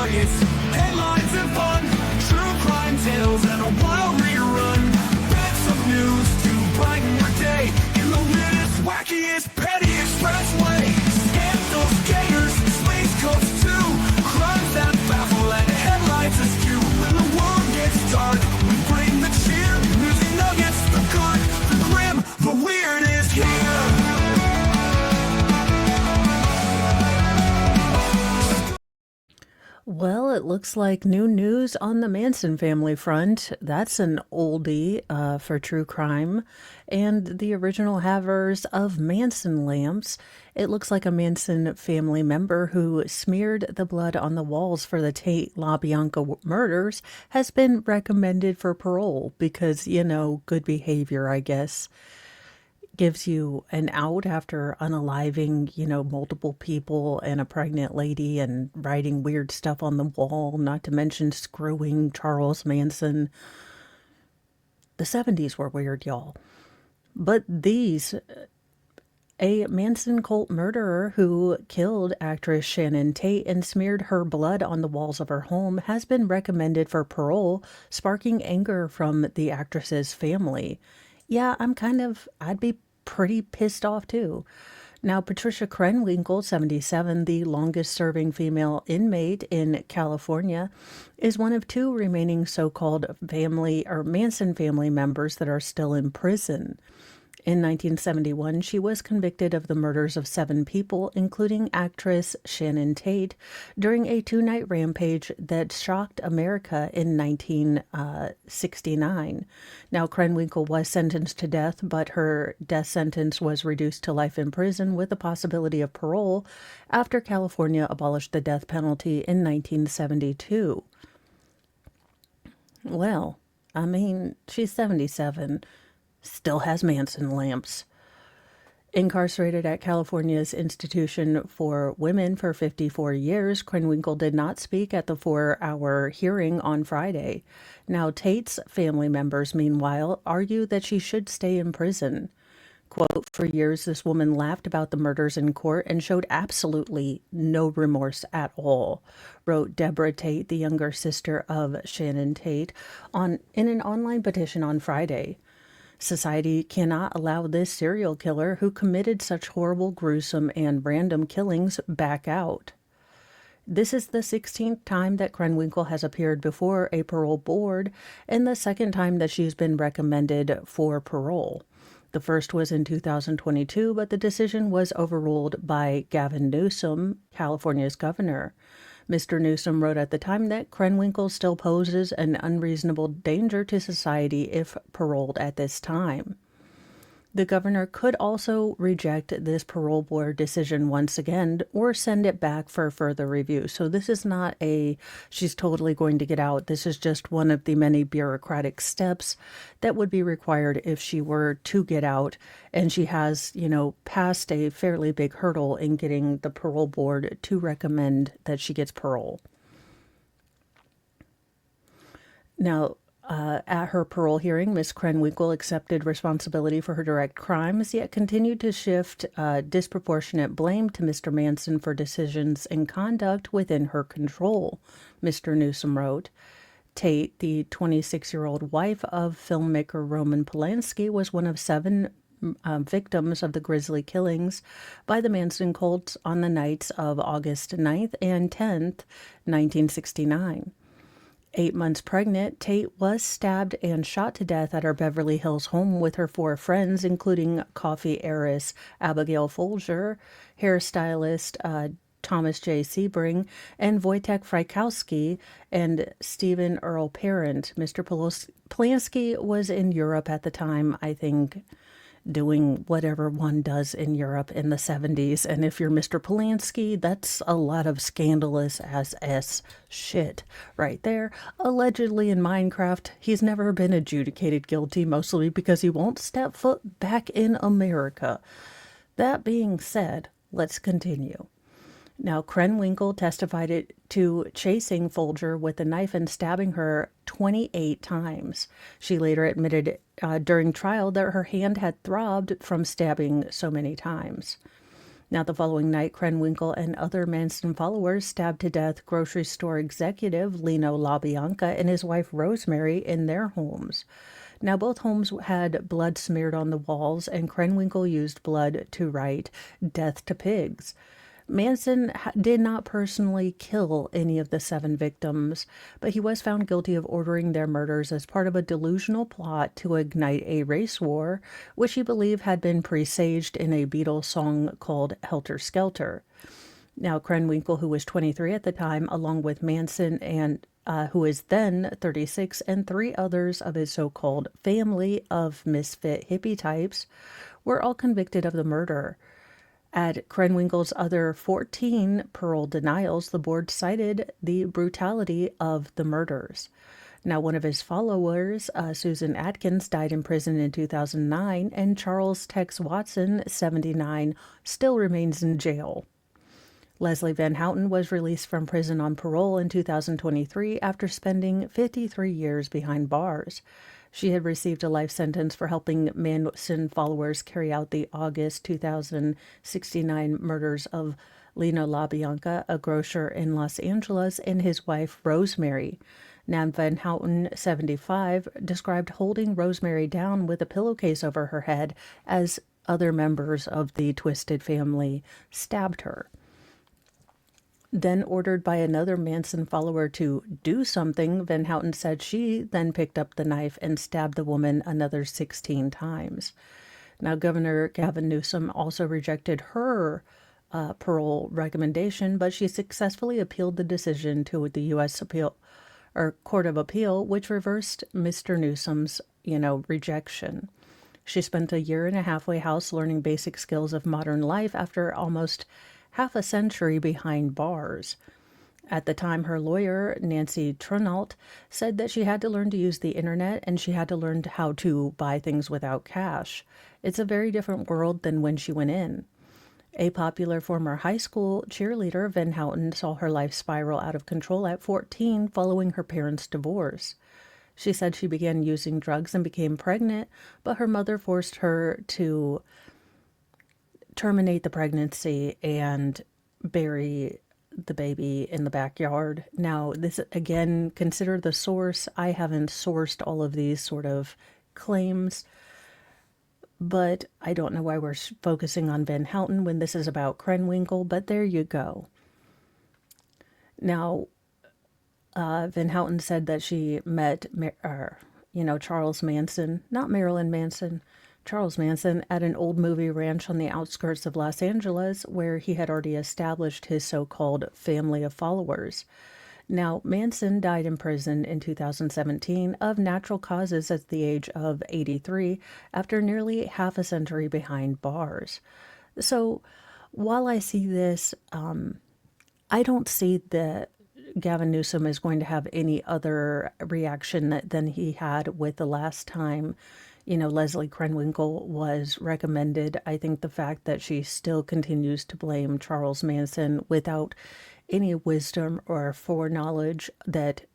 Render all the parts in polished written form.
nuggets, headlines and fun, true crime tales and a wild rerun. Bits of news to brighten your day in the latest, wackiest, petty expressway. Scandals, gators, space coast too, crimes that baffle and headlines askew. When the world gets dark, we bring the cheer. Newsy nuggets, the good, the grim, the weird is here. Well, it looks like new news on the Manson family front. That's an oldie for true crime. And the original havers of Manson lamps. It looks like a Manson family member who smeared the blood on the walls for the Tate LaBianca murders has been recommended for parole because, good behavior, I guess. Gives you an out after unaliving, multiple people and a pregnant lady and writing weird stuff on the wall, not to mention screwing Charles Manson. The 70s were weird, y'all. But a Manson cult murderer who killed actress Sharon Tate and smeared her blood on the walls of her home has been recommended for parole, sparking anger from the actress's family. Yeah, I'd be pretty pissed off too. Now, Patricia Krenwinkel, 77, the longest serving female inmate in California, is one of two remaining so-called family or Manson family members that are still in prison. In 1971, she was convicted of the murders of 7 people, including actress Sharon Tate, during a 2-night rampage that shocked America in 1969. Now, Krenwinkel was sentenced to death, but her death sentence was reduced to life in prison with the possibility of parole after California abolished the death penalty in 1972. Well, she's 77. Still has Manson lamps. Incarcerated at California's Institution for Women for 54 years, Krenwinkel did not speak at the 4-hour hearing on Friday. Now, Tate's family members, meanwhile, argue that she should stay in prison. Quote, "For years, this woman laughed about the murders in court and showed absolutely no remorse at all," wrote Deborah Tate, the younger sister of Sharon Tate, in an online petition on Friday. "Society cannot allow this serial killer who committed such horrible, gruesome, and random killings back out." This is the 16th time that Krenwinkel has appeared before a parole board and the second time that she's been recommended for parole. The first was in 2022, but the decision was overruled by Gavin Newsom, California's governor. Mr. Newsom wrote at the time that Krenwinkel still poses an unreasonable danger to society if paroled at this time. The governor could also reject this parole board decision once again or send it back for further review. So this is not she's totally going to get out. This is just one of the many bureaucratic steps that would be required if she were to get out. And she has, passed a fairly big hurdle in getting the parole board to recommend that she gets parole. Now, at her parole hearing, Ms. Krenwinkel accepted responsibility for her direct crimes, yet continued to shift disproportionate blame to Mr. Manson for decisions and conduct within her control, Mr. Newsom wrote. Tate, the 26-year-old wife of filmmaker Roman Polanski, was one of 7 victims of the grisly killings by the Manson cult on the nights of August 9th and 10th, 1969. 8 months pregnant, Tate was stabbed and shot to death at her Beverly Hills home with her 4 friends, including coffee heiress Abigail Folger, hairstylist Thomas J. Sebring, and Wojtek Frykowski and Stephen Earl Parent. Mr. Polanski was in Europe at the time, I think, doing whatever one does in Europe in the 70s. And if you're Mr. Polanski, that's a lot of scandalous ass shit right there. Allegedly in Minecraft, he's never been adjudicated guilty, mostly because he won't step foot back in America. That being said, let's continue. Now, Krenwinkel testified to chasing Folger with a knife and stabbing her 28 times. She later admitted during trial that her hand had throbbed from stabbing so many times. Now, the following night, Krenwinkel and other Manson followers stabbed to death grocery store executive Lino LaBianca and his wife Rosemary in their homes. Now, both homes had blood smeared on the walls, and Krenwinkel used blood to write "Death to Pigs." Manson did not personally kill any of the 7 victims, but he was found guilty of ordering their murders as part of a delusional plot to ignite a race war, which he believed had been presaged in a Beatles song called Helter, Skelter. Now, Krenwinkel, who was 23 at the time, along with Manson and who is then 36, and 3 others of his so-called family of misfit hippie types, were all convicted of the murder. At Krenwinkel's other 14 parole denials, the board cited the brutality of the murders. Now, one of his followers, Susan Atkins, died in prison in 2009, and Charles Tex Watson, 79, still remains in jail. Leslie Van Houten was released from prison on parole in 2023 after spending 53 years behind bars. She had received a life sentence for helping Manson followers carry out the August 2069 murders of Lino LaBianca, a grocer in Los Angeles, and his wife Rosemary. Nan Van Houten, 75, described holding Rosemary down with a pillowcase over her head as other members of the Twisted family stabbed her. Then ordered by another Manson follower to do something, Van Houten said she then picked up the knife and stabbed the woman another 16 times. Now, Governor Gavin Newsom also rejected her parole recommendation, but she successfully appealed the decision to the U.S. Court of Appeal, which reversed Mr. Newsom's, rejection. She spent a year in a halfway house learning basic skills of modern life after almost half a century behind bars. At the time, her lawyer, Nancy Trunault, said that she had to learn to use the internet and she had to learn how to buy things without cash. It's a very different world than when she went in. A popular former high school cheerleader, Van Houten, saw her life spiral out of control at 14 following her parents' divorce. She said she began using drugs and became pregnant, but her mother forced her to terminate the pregnancy and bury the baby in the backyard. Now, this, again, consider the source. I haven't sourced all of these sort of claims, but I don't know why we're focusing on Van Houten when this is about Krenwinkel, but there you go. Now, Van Houten said that she met, Charles Manson, not Marilyn Manson, Charles Manson, at an old movie ranch on the outskirts of Los Angeles, where he had already established his so-called family of followers. Now, Manson died in prison in 2017 of natural causes at the age of 83 after nearly half a century behind bars. So while I see this, I don't see that Gavin Newsom is going to have any other reaction than he had with the last time, Leslie Krenwinkel was recommended. I think the fact that she still continues to blame Charles Manson without any wisdom or foreknowledge that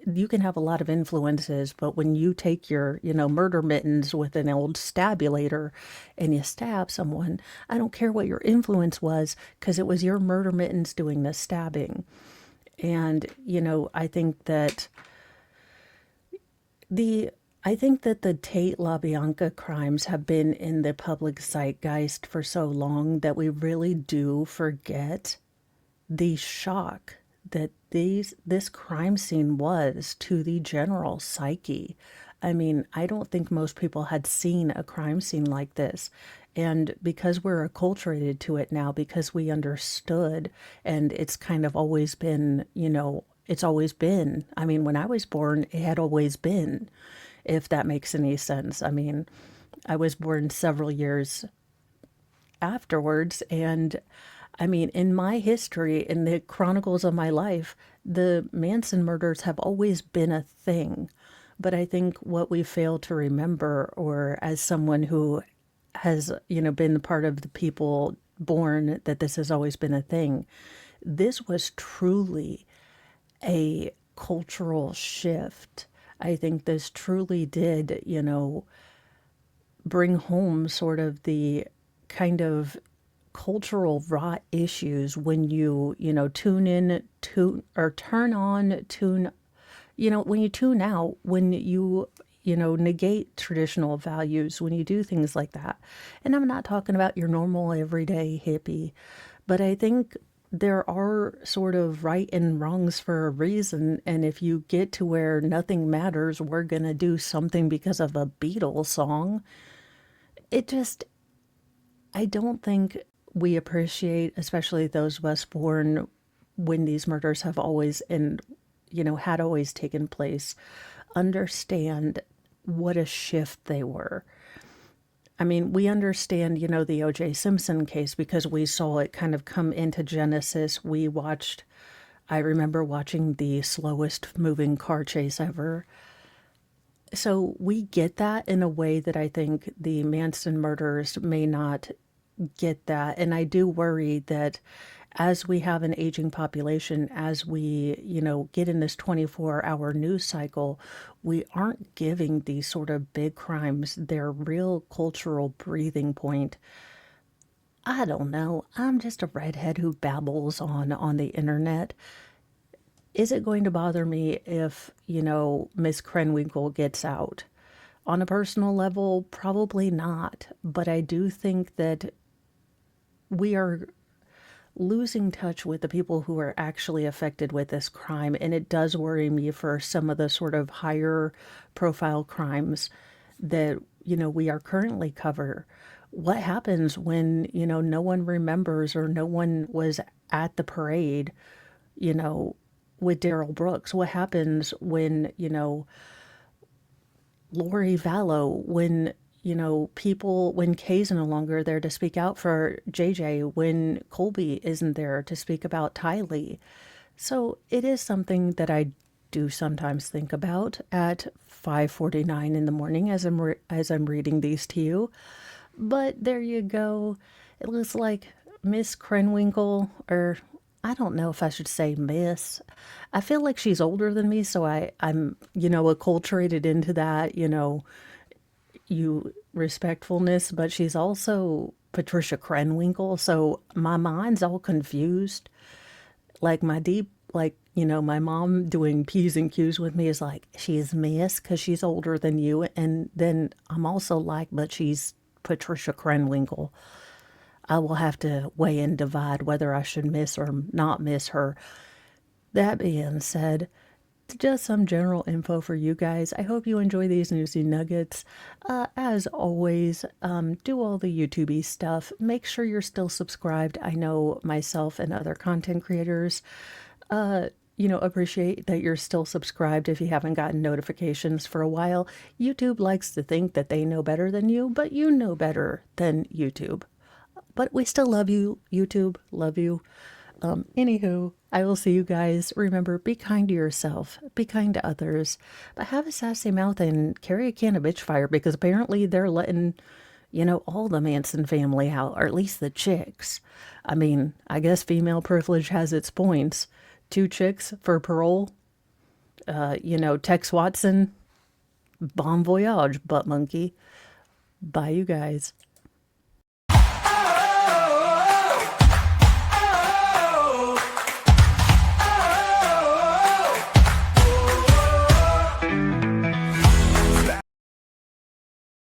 you can have a lot of influences, but when you take your, murder mittens with an old stabulator and you stab someone, I don't care what your influence was, because it was your murder mittens doing the stabbing. And, I think that the Tate LaBianca crimes have been in the public zeitgeist for so long that we really do forget the shock that this crime scene was to the general psyche. I mean, I don't think most people had seen a crime scene like this. And because we're acculturated to it now, because we understood, and it's kind of always been, it's always been. I mean, when I was born, it had always been, if that makes any sense. I mean, I was born several years afterwards, and I mean, in my history, in the chronicles of my life, the Manson murders have always been a thing. But I think what we fail to remember, or as someone who has, been part of the people born that this has always been a thing, this was truly a cultural shift. I think this truly did, bring home sort of the kind of cultural raw issues when when you tune out, when negate traditional values, when you do things like that. And I'm not talking about your normal everyday hippie, but I think there are sort of right and wrongs for a reason. And if you get to where nothing matters, we're going to do something because of a Beatles song. It just, I don't think we appreciate, especially those of us born when these murders have always had always taken place, understand what a shift they were. I mean, we understand, the O.J. Simpson case because we saw it kind of come into Genesis. I remember watching the slowest moving car chase ever. So we get that in a way that I think the Manson murders may not get that. And I do worry that as we have an aging population, as we, get in this 24-hour news cycle, we aren't giving these sort of big crimes their real cultural breathing point. I don't know. I'm just a redhead who babbles on the internet. Is it going to bother me if, Miss Krenwinkel gets out? On a personal level, probably not. But I do think that we are losing touch with the people who are actually affected with this crime. And it does worry me for some of the sort of higher profile crimes that, we are currently cover. What happens when, no one remembers or no one was at the parade, you know, with Daryl Brooks? What happens when, Lori Vallow, when, when Kay's no longer there to speak out for JJ, when Colby isn't there to speak about Tylee? So it is something that I do sometimes think about at 5:49 in the morning as I'm reading these to you. But there you go. It looks like Miss Krenwinkel, or I don't know if I should say Miss. I feel like she's older than me, so I'm acculturated into that, you respectfulness, but she's also Patricia Krenwinkel, so my mind's all confused. Like my mom doing P's and Q's with me is like, she's Miss because she's older than you, and then I'm also like, but she's Patricia Krenwinkel. I will have to weigh and divide whether I should miss or not miss her. That being said, just some general info for you guys. I hope you enjoy these Newsy nuggets. As always, do all the YouTube-y stuff. Make sure you're still subscribed. I know myself and other content creators, appreciate that you're still subscribed if you haven't gotten notifications for a while. YouTube likes to think that they know better than you, but you know better than YouTube. But we still love you, YouTube. Love you. Anywho, I will see you guys. Remember, be kind to yourself, be kind to others, but have a sassy mouth and carry a can of bitch fire, because apparently they're letting, all the Manson family out, or at least the chicks. I mean, I guess female privilege has its points. 2 chicks for parole. Tex Watson, bon voyage, butt monkey. Bye, you guys.